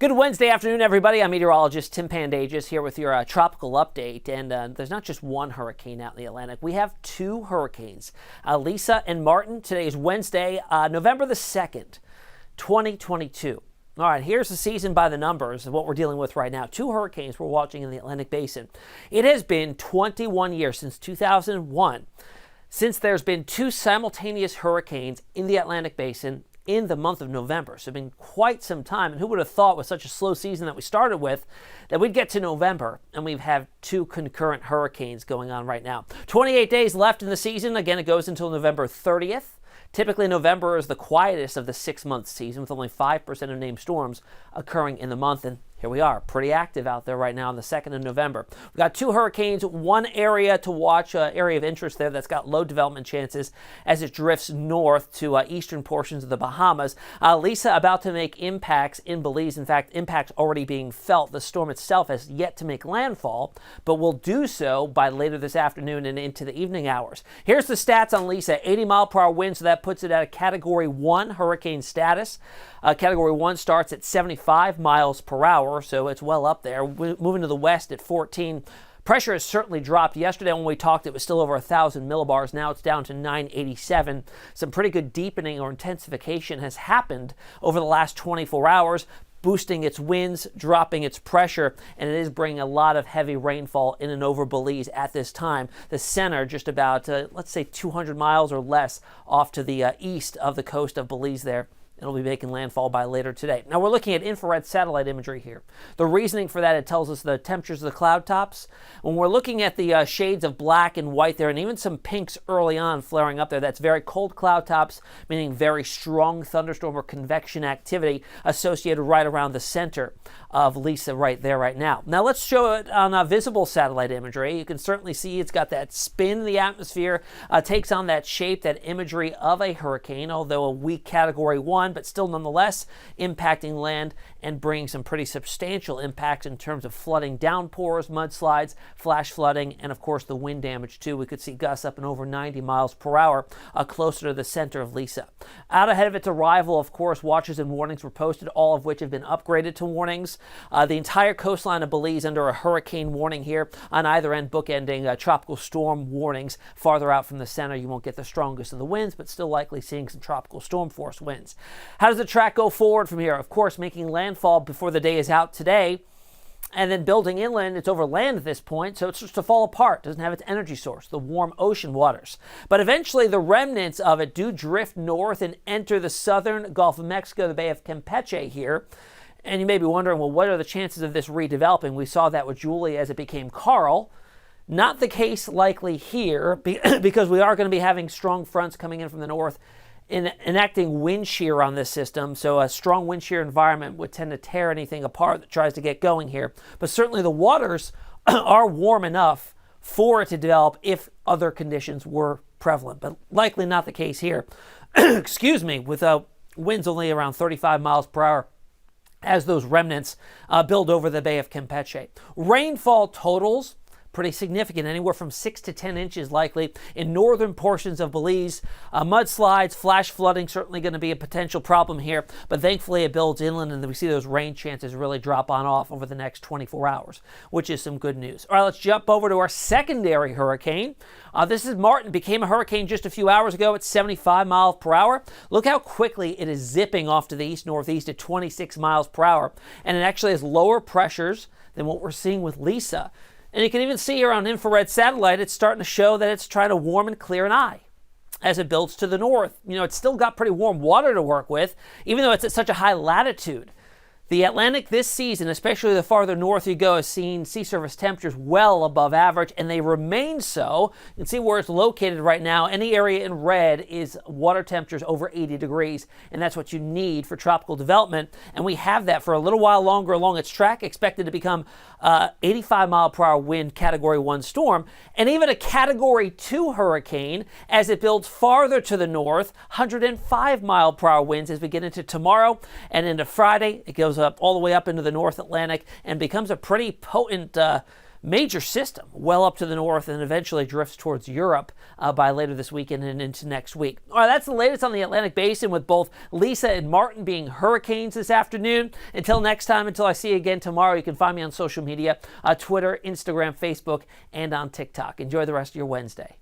Good Wednesday afternoon, everybody. I'm meteorologist Tim Pandages here with your tropical update. And there's not just one hurricane out in the Atlantic. We have two hurricanes, Lisa and Martin. Today is Wednesday, November the 2nd, 2022. All right, here's the season by the numbers of what we're dealing with right now. Two hurricanes we're watching in the Atlantic Basin. It has been 21 years since 2001 since there's been two simultaneous hurricanes in the Atlantic Basin in the month of November. So it's been quite some time. And who would have thought with such a slow season that we started with that we'd get to November and we've had two concurrent hurricanes going on right now. 28 days left in the season. Again, it goes until November 30th. Typically, November is the quietest of the 6-month season with only 5% of named storms occurring in the month. And here we are, pretty active out there right now on the 2nd of November. We've got two hurricanes, one area to watch, area of interest there that's got low development chances as it drifts north to eastern portions of the Bahamas. Lisa about to make impacts in Belize. In fact, impacts already being felt. The storm itself has yet to make landfall, but will do so by later this afternoon and into the evening hours. Here's the stats on Lisa. 80-mile-per-hour wind, so that puts it at a Category 1 hurricane status. Category 1 starts at 75 miles per hour, so it's well up there. Moving to the west at 14. Pressure has certainly dropped. Yesterday when we talked, it was still over 1,000 millibars. Now it's down to 987. Some pretty good deepening or intensification has happened over the last 24 hours, boosting its winds, dropping its pressure, and it is bringing a lot of heavy rainfall in and over Belize at this time. The center just about, let's say 200 miles or less off to the east of the coast of Belize there. It'll be making landfall by later today. Now we're looking at infrared satellite imagery here. The reasoning for that, it tells us the temperatures of the cloud tops. When we're looking at the shades of black and white there, and even some pinks early on flaring up there, that's very cold cloud tops, meaning very strong thunderstorm or convection activity associated right around the center of Lisa right there right now. Now let's show it on visible satellite imagery. You can certainly see it's got that spin in the atmosphere, takes on that shape, that imagery of a hurricane, although a weak Category 1, but still nonetheless impacting land and bringing some pretty substantial impacts in terms of flooding, downpours, mudslides, flash flooding, and of course the wind damage too. We could see gusts up and over 90 miles per hour closer to the center of Lisa. Out ahead of its arrival, of course, watches and warnings were posted, all of which have been upgraded to warnings. The entire coastline of Belize under a hurricane warning here on either end, bookending tropical storm warnings. Farther out from the center, you won't get the strongest of the winds, but still likely seeing some tropical storm force winds. How does the track go forward from here? Of course, making landfall before the day is out today, and then building inland. It's over land at this point, so it's just to fall apart. Doesn't have its energy source, the warm ocean waters. But eventually, the remnants of it do drift north and enter the southern Gulf of Mexico, the Bay of Campeche here. And you may be wondering, well, what are the chances of this redeveloping? We saw that with Julie as it became Carl. Not the case likely here, because we are going to be having strong fronts coming in from the north, enacting wind shear on this system. So a strong wind shear environment would tend to tear anything apart that tries to get going here. But certainly the waters are warm enough for it to develop if other conditions were prevalent, but likely not the case here. Excuse me, with winds only around 35 miles per hour as those remnants build over the Bay of Campeche. Rainfall totals pretty significant, anywhere from 6 to 10 inches likely in northern portions of Belize. Mudslides, flash flooding certainly going to be a potential problem here, but thankfully it builds inland and we see those rain chances really drop on off over the next 24 hours, which is some good news. All right, let's jump over to our secondary hurricane. This is Martin. Became a hurricane just a few hours ago at 75 miles per hour. Look how quickly it is zipping off to the east-northeast at 26 miles per hour, and it actually has lower pressures than what we're seeing with Lisa. And you can even see here on infrared satellite, it's starting to show that it's trying to warm and clear an eye as it builds to the north. You know, it's still got pretty warm water to work with, even though it's at such a high latitude. The Atlantic this season, especially the farther north you go, has seen sea surface temperatures well above average, and they remain so. You can see where it's located right now. Any area in red is water temperatures over 80 degrees, and that's what you need for tropical development. And we have that for a little while longer along its track, expected to become 85-mile-per-hour wind Category 1 storm, and even a Category 2 hurricane as it builds farther to the north, 105-mile-per-hour winds as we get into tomorrow and into Friday. It goes up all the way up into the North Atlantic and becomes a pretty potent major system well up to the north and eventually drifts towards Europe by later this weekend and into next week. All right, that's the latest on the Atlantic Basin with both Lisa and Martin being hurricanes this afternoon. Until next time, until I see you again tomorrow, you can find me on social media, Twitter, Instagram, Facebook, and on TikTok. Enjoy the rest of your Wednesday.